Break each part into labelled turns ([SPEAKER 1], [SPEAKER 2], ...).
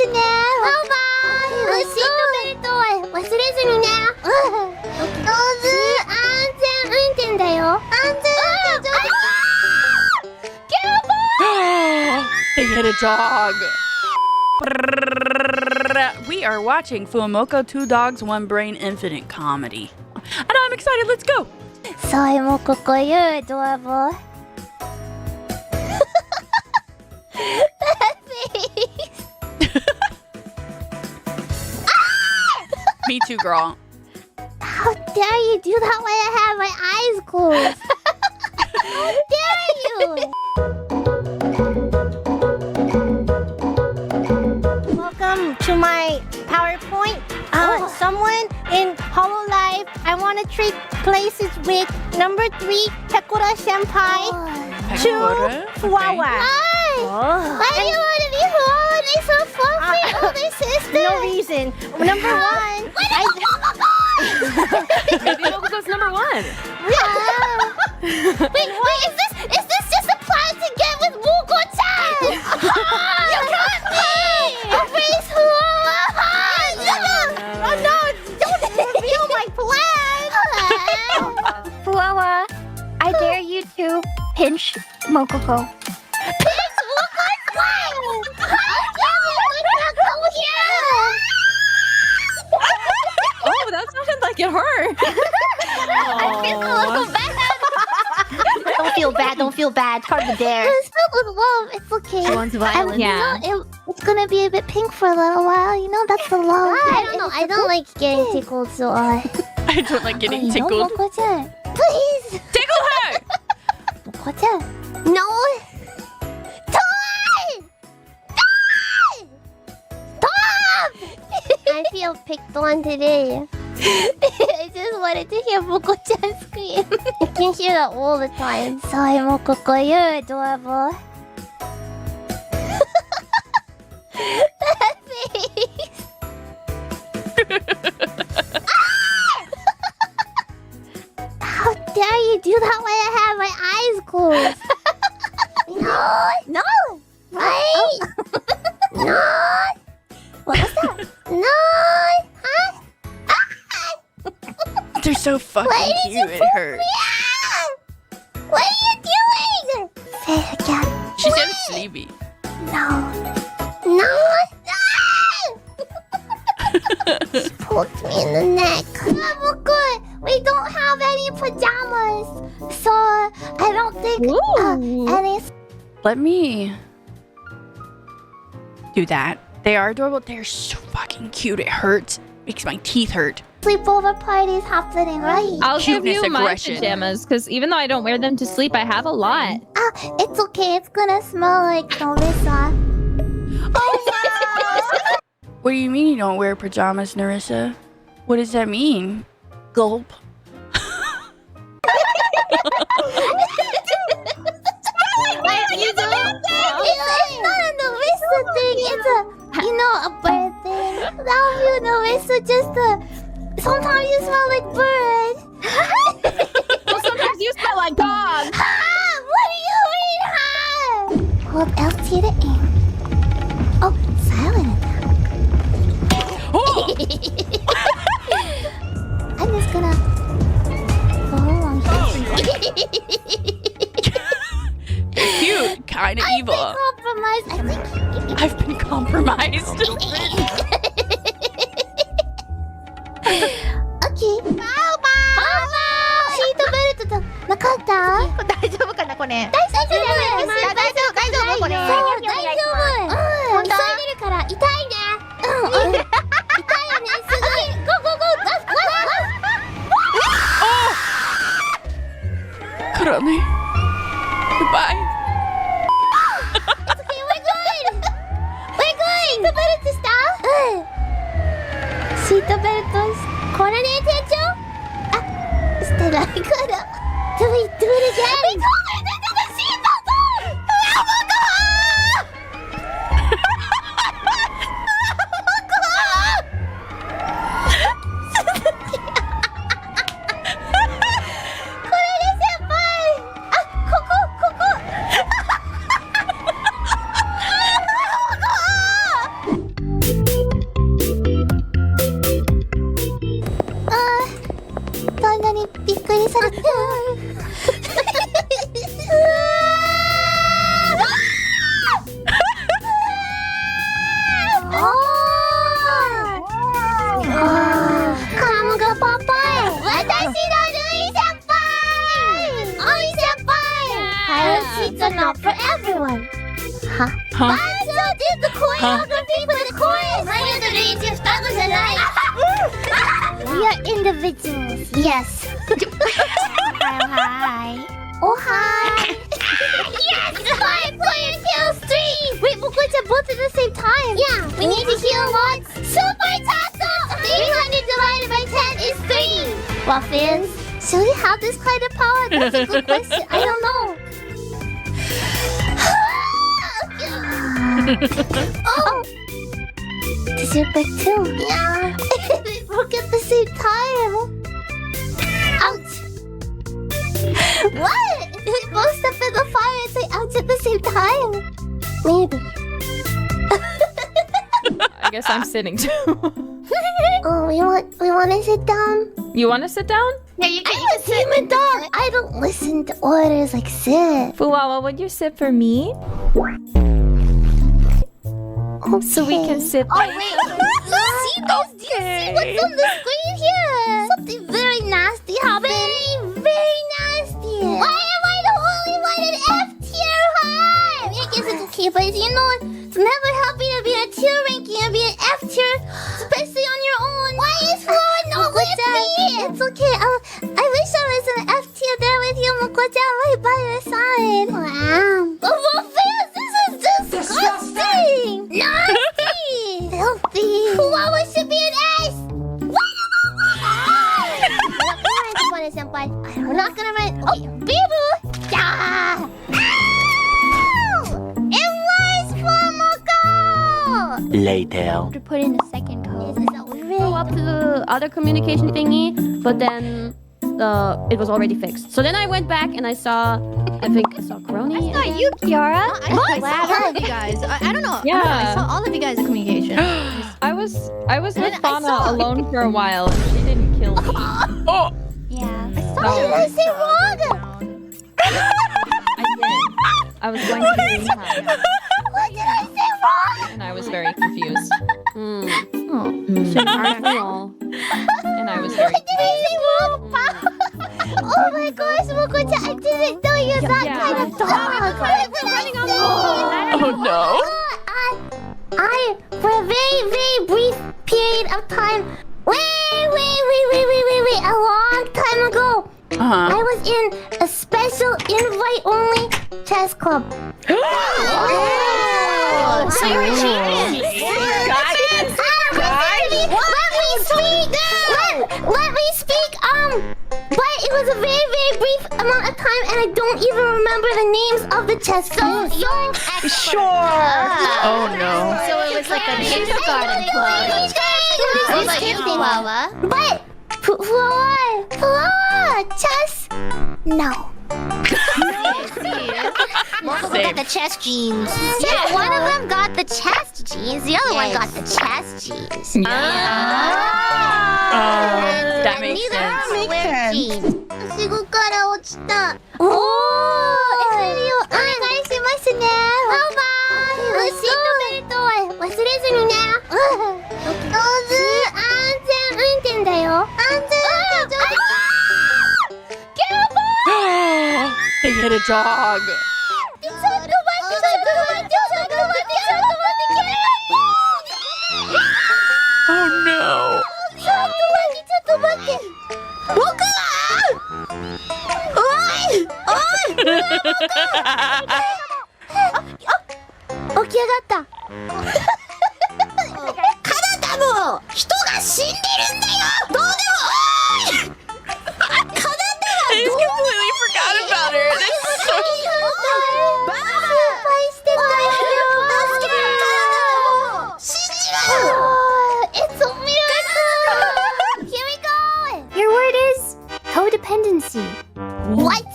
[SPEAKER 1] ですね。バイバイ。シートベルトは忘れずにね。どうぞ。安全運転だよ。安全運転。
[SPEAKER 2] They hit a dog. We are watching Fuwamoco 2 Dogs 1 Brain Infinite Comedy. And I'm excited, let's go!
[SPEAKER 1] Fuwamoco, you're adorable. That face.
[SPEAKER 2] Me too, girl.
[SPEAKER 1] How dare you do that when I have my eyes closed? How dare you? Welcome to my PowerPoint. Someone in hololive, I want to trade places with number 3, Pekora Senpai, to Fuwawa. Why do you want to be Fuwawa? They're so fluffy, older sister. No reason. Number 1.
[SPEAKER 3] Maybe Moko's number 1.
[SPEAKER 1] Wait, is this just a plan to get with Moko-chan? You got me! Face Fuwawa! No, don't reveal my plan!
[SPEAKER 4] Fuwawa, I dare you to pinch Mokoko.
[SPEAKER 1] Pinch Moko-chan! How dare you not come here?
[SPEAKER 3] Oh, that sounded like it hurt.
[SPEAKER 1] I feel a little bad. Don't feel bad. Hard to dare. It's filled with love. It's okay.
[SPEAKER 3] She wants violence.
[SPEAKER 1] Yeah. It's gonna be a bit pink for a little while. You know, that's the love. I don't know. I don't like getting tickled, so
[SPEAKER 2] I don't like getting tickled.
[SPEAKER 1] Moko-chan, please.
[SPEAKER 2] Tickle her!
[SPEAKER 1] Moko-chan. No. Stop! I feel picked on today. I just wanted to hear Moko-chan scream. I can hear that all the time. Sorry, Mokoko, you're adorable. That face. How dare you do that when I have my eyes closed? No. Right? No. What was that? No. Huh?
[SPEAKER 2] They're so fucking
[SPEAKER 1] Why did
[SPEAKER 2] cute,
[SPEAKER 1] you
[SPEAKER 2] it
[SPEAKER 1] pull
[SPEAKER 2] hurts.
[SPEAKER 1] me out? What are you doing? Say it again.
[SPEAKER 2] She said sleepy.
[SPEAKER 1] No. She poked me in the neck. Moko, we don't have any pajamas, so I don't think any.
[SPEAKER 2] Let me do that. They are adorable. They're so fucking cute. It hurts. Makes my teeth hurt.
[SPEAKER 1] Sleepover parties happening, right?
[SPEAKER 3] I'll give
[SPEAKER 2] Cuteness,
[SPEAKER 3] you my
[SPEAKER 2] aggression.
[SPEAKER 3] pajamas, because even though I don't wear them to sleep, I have a lot.
[SPEAKER 1] It's okay. It's gonna smell like Novissa. Oh wow!
[SPEAKER 2] What do you mean you don't wear pajamas, Narissa? What does that mean? Gulp.
[SPEAKER 1] It's not a Novissa thing. It's a bird thing. Now you know it's just a. Sometimes you smell like bird.
[SPEAKER 3] Well, sometimes you smell like dog.
[SPEAKER 1] What do you mean? Hold LT to aim. Oh, silent attack. I'm just gonna follow along here.
[SPEAKER 2] Cute. Kind of evil.
[SPEAKER 1] Compromised. I think.
[SPEAKER 2] I've been compromised.
[SPEAKER 1] Okay. Bye. シートベルトとなかった？
[SPEAKER 4] 大丈夫かなこれ。
[SPEAKER 1] 大丈夫。
[SPEAKER 4] これ。
[SPEAKER 1] そう、大丈夫。急いでるから痛いね。痛いよね。すごい。ゴーゴーゴー。
[SPEAKER 2] Kurane. Goodbye.
[SPEAKER 1] It's okay, we're good. We're good. シートベルトした？シートベルトこれね、店長。してないから。Do it again. We told her to do the seatbelt on. Banjo did the choreography for the chorus. We are individuals. Yes. Hi. Oh, hi. Yes! 5 player kills 3! Wait, Mokocha, both at the same time. Yeah, we need to heal once. Super Taco! 300 divided by 10 is 3. Muffins, should we have this kind of power? That's a good question. I don't know. Oh! This is break too. Yeah. They broke at the same time. Ouch. What? We both step in the fire and say ouch at the same time. Maybe.
[SPEAKER 3] I guess I'm sitting too.
[SPEAKER 1] Oh, we want to sit down?
[SPEAKER 3] You want to sit down?
[SPEAKER 1] Yeah, you can sit. I'm a dog. I don't listen to orders like sit.
[SPEAKER 3] Fuwawa, would you sit for me?
[SPEAKER 1] Okay.
[SPEAKER 3] So we can sit.
[SPEAKER 1] Oh wait, see those? Do you see what's on the screen here? Something very nasty happened. Very nasty. Why am I the only one in F tier high? I guess it's okay, but you know it's never happy to be in a tier ranking and be an F tier, especially on your own. Why is Flora not with me? It's okay. I wish I was an F tier there with you, Mokocha, right by your side. Wow. Oh, this is disgusting. Nasty! Filthy! Fuwawa should be an S! I'm not gonna run. Okay, Bibu! Yeah! Ow! It was Fuwamoco!
[SPEAKER 5] Later.
[SPEAKER 4] To put in the second code.
[SPEAKER 1] Is that weird?
[SPEAKER 6] Go up to the other communication thingy, but then it was already fixed. So then I went back and I saw Crony.
[SPEAKER 4] Not you, Kiara.
[SPEAKER 7] I saw all of you guys. I don't know.
[SPEAKER 3] Yeah.
[SPEAKER 7] I saw all of you guys in communication.
[SPEAKER 3] I was with
[SPEAKER 7] I
[SPEAKER 3] Fauna
[SPEAKER 7] saw-
[SPEAKER 3] alone for a while. And she didn't kill me.
[SPEAKER 2] Oh,
[SPEAKER 4] Yeah.
[SPEAKER 1] What did I say wrong?
[SPEAKER 3] I didn't. I was going to be behind,
[SPEAKER 1] What did I say wrong?
[SPEAKER 3] and I was very confused.
[SPEAKER 6] Aren't we all?
[SPEAKER 3] And I was very
[SPEAKER 1] What did I say wrong? Oh my gosh, Mokocha, I didn't know you're that
[SPEAKER 3] Yeah.
[SPEAKER 1] kind of dog. We're running on
[SPEAKER 2] oh no.
[SPEAKER 1] I, for a very, very brief period of time, wait, a long time ago, I was in a special invite-only chess club.
[SPEAKER 7] So you're a champion. Let me speak.
[SPEAKER 1] But it was a very, very brief amount of time, and I don't even remember the names of the chess pieces.
[SPEAKER 2] Sure. Oh no.
[SPEAKER 7] So it was like a kindergarten club. What about you, Fuwawa?
[SPEAKER 1] But Fuwawa, chess? No.
[SPEAKER 7] Moco got the chess genes.
[SPEAKER 1] Yeah, one of them got the chess genes, the other one got the chess genes.
[SPEAKER 2] That makes sense.
[SPEAKER 1] Oh,
[SPEAKER 2] They hit a dog. Oh no. He's completely forgot about her. This is so
[SPEAKER 1] It's a miracle! Here we go!
[SPEAKER 4] Your word is codependency.
[SPEAKER 1] What?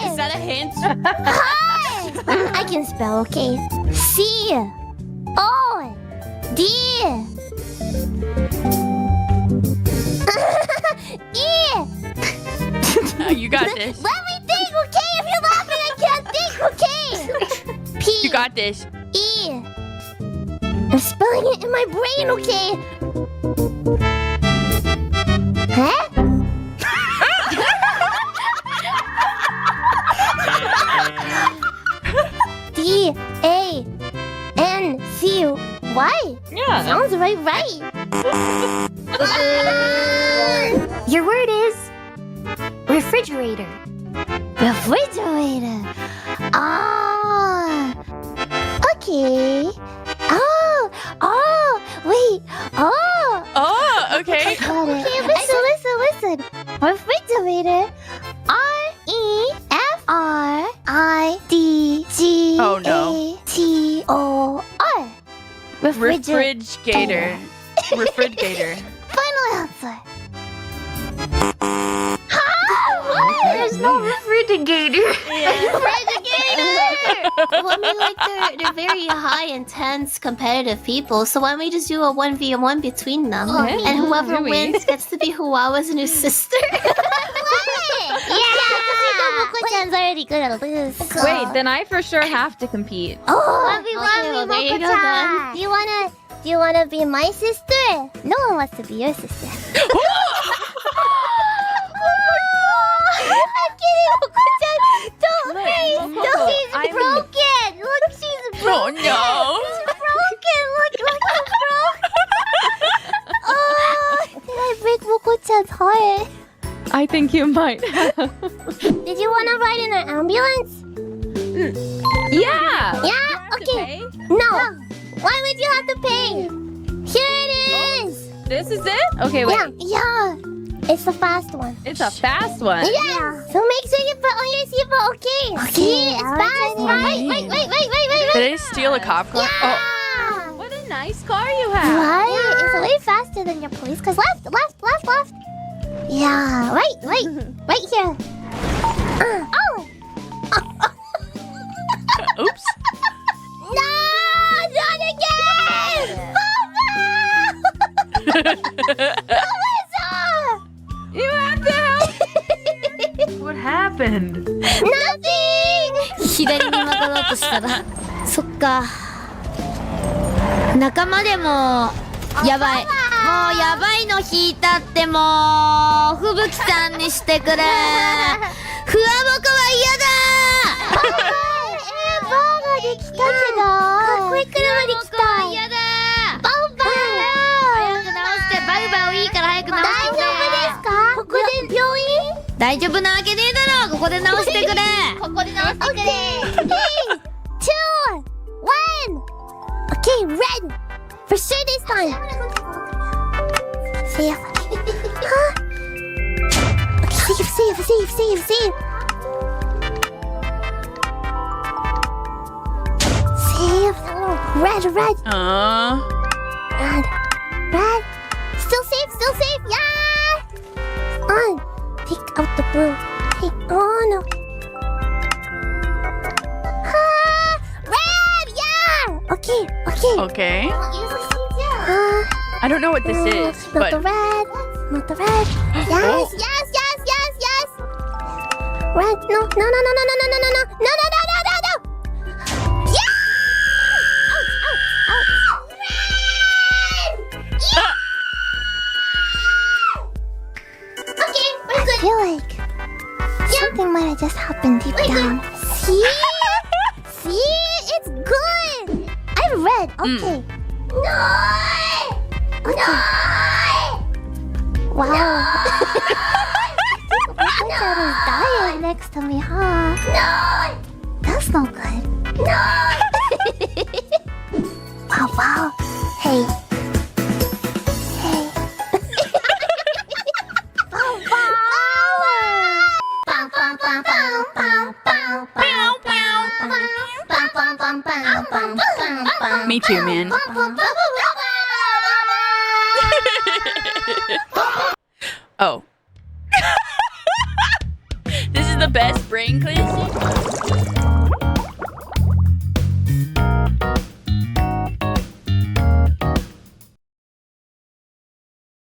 [SPEAKER 6] Is that a hint?
[SPEAKER 1] Hi! I can spell, okay? C O D E.
[SPEAKER 2] You got this.
[SPEAKER 1] Let me think, okay? If you're laughing, I can't think, okay? P
[SPEAKER 2] You got this.
[SPEAKER 1] E. I'm spelling it in my brain, okay? Huh? I-N-C-Y.
[SPEAKER 3] Yeah.
[SPEAKER 1] Sounds right.
[SPEAKER 4] Your word is refrigerator.
[SPEAKER 1] Refrigerator. Ah. Okay. Wait.
[SPEAKER 2] Oh, okay.
[SPEAKER 1] Got it. Okay, listen. Refrigerator. R-E-F-R-I-D-G-A-T-O-R.
[SPEAKER 2] Refrigerator. Refrigerator.
[SPEAKER 1] Final answer.
[SPEAKER 4] There's no refrigerator.
[SPEAKER 7] Well, I mean, like they're very high, intense, competitive people. So why don't we just do a 1v1 between them,
[SPEAKER 6] Okay.
[SPEAKER 7] and whoever
[SPEAKER 6] Do we?
[SPEAKER 7] wins gets to be Huwawa's new sister.
[SPEAKER 1] Moko-chan's already good at this.
[SPEAKER 3] Wait, then I for sure have to compete.
[SPEAKER 1] Oh,
[SPEAKER 7] well, there you go then.
[SPEAKER 1] Do you wanna be my sister? No one wants to be your sister. I'm kidding, Moko-chan. Don't please.
[SPEAKER 3] Moko,
[SPEAKER 1] No, she's
[SPEAKER 3] I'm-
[SPEAKER 1] broken. Look, she's
[SPEAKER 2] Oh
[SPEAKER 1] broken.
[SPEAKER 2] no.
[SPEAKER 1] She's broken. Look, she's broken. Oh, did I break Moko-chan's heart?
[SPEAKER 3] I think you might.
[SPEAKER 1] Did you wanna ride in an ambulance?
[SPEAKER 3] Yeah.
[SPEAKER 1] Yeah? Okay. No. Why would you have to pay? Here it is.
[SPEAKER 3] This is it? Okay, wait.
[SPEAKER 1] Yeah. It's the fast one.
[SPEAKER 3] It's a fast one.
[SPEAKER 1] Yeah. So make sure you put on your seatbelt, okay? See, it's fast, right? Wait.
[SPEAKER 2] Did they steal a cop car? Oh,
[SPEAKER 1] Yeah.
[SPEAKER 3] What a nice car you have.
[SPEAKER 1] Right? It's way faster than your police. Cause left. Yeah. Right here. Oh.
[SPEAKER 2] oops.
[SPEAKER 1] No! Not again! Papa!
[SPEAKER 3] You have to help. What happened?
[SPEAKER 1] Nothing!
[SPEAKER 4] 左に曲がろうとしたら。そっか。仲間でも、やばい。もうやばいの引いたってもう、吹雪さんにしてくれ。ふわもこは嫌だ。
[SPEAKER 1] バーができたけど、かっこいい車できた。
[SPEAKER 4] 嫌だ。
[SPEAKER 1] バンバン
[SPEAKER 4] 早く直して、バウバウいいから早く直
[SPEAKER 1] 大
[SPEAKER 4] してくれ。
[SPEAKER 1] 丈夫ですか？ここで病院？
[SPEAKER 4] 大丈夫なわけねえだろ。ここで直してくれ。
[SPEAKER 7] ここで直してくれ。
[SPEAKER 1] 3, 2, 1. Okay, red. For sure this time. Safe. Huh? Okay, safe. Safe. Red. Red. Still safe. Yeah. On. Take out the blue. Oh no. Red. Yeah. Okay.
[SPEAKER 2] Okay.
[SPEAKER 1] Uh,
[SPEAKER 2] I don't know what this is,
[SPEAKER 1] not the
[SPEAKER 2] but
[SPEAKER 1] red. Yes. Red. No. Yeah. Ouch. Red. Yeah. Okay, we're good. I feel like something might have just happened deep down. See? It's good. I'm red. Okay. No. Wow. Dad is dying next to me, huh? No. That's no good. No. Wow. Hey.
[SPEAKER 2] me too, man. Oh. This is the best brain cleansing.